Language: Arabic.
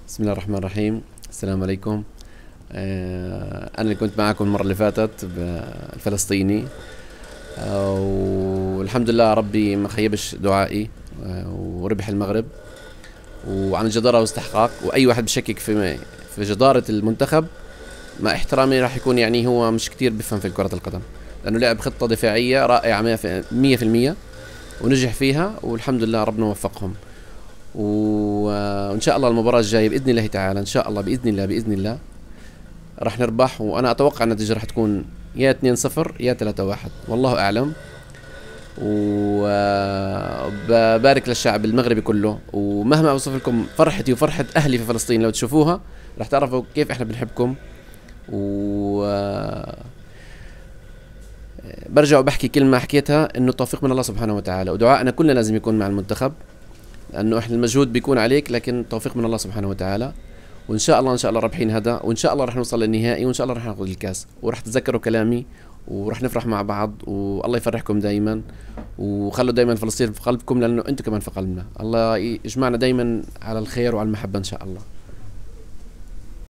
بسم الله الرحمن الرحيم. السلام عليكم. أنا اللي كنت معكم المرة اللي فاتت بالفلسطيني، والحمد لله ربي ما خيبش دعائي، وربح المغرب وعن جدارة واستحقاق. وأي واحد بشكك في جدارة المنتخب مع احترامي راح يكون يعني هو مش كتير بفهم في كرة القدم، لأنه لعب خطة دفاعية رائعة 100%، ونجح فيها والحمد لله ربنا وفقهم. وإن شاء الله المباراة الجاية بإذن الله تعالى إن شاء الله بإذن الله راح نربح، وأنا أتوقع النتيجة راح تكون يا 2-0 يا 3-1 والله أعلم. وببارك للشعب المغربي كله، ومهما أوصف لكم فرحتي وفرحة أهلي في فلسطين لو تشوفوها راح تعرفوا كيف إحنا بنحبكم. برجع وبحكي كلمة حكيتها، إنه التوفيق من الله سبحانه وتعالى، ودعائنا كلنا لازم يكون مع المنتخب، لأنه إحنا المجهود بيكون عليك لكن التوفيق من الله سبحانه وتعالى. وإن شاء الله رابحين هذا، وإن شاء الله رح نوصل للنهائي، وإن شاء الله رح ناخذ الكاس، ورح تتذكروا كلامي ورح نفرح مع بعض، والله يفرحكم دايما، وخلوا دايما فلسطين في قلبكم، لأنه أنتم كمان في قلبنا. الله يجمعنا دايما على الخير وعلى المحبة إن شاء الله.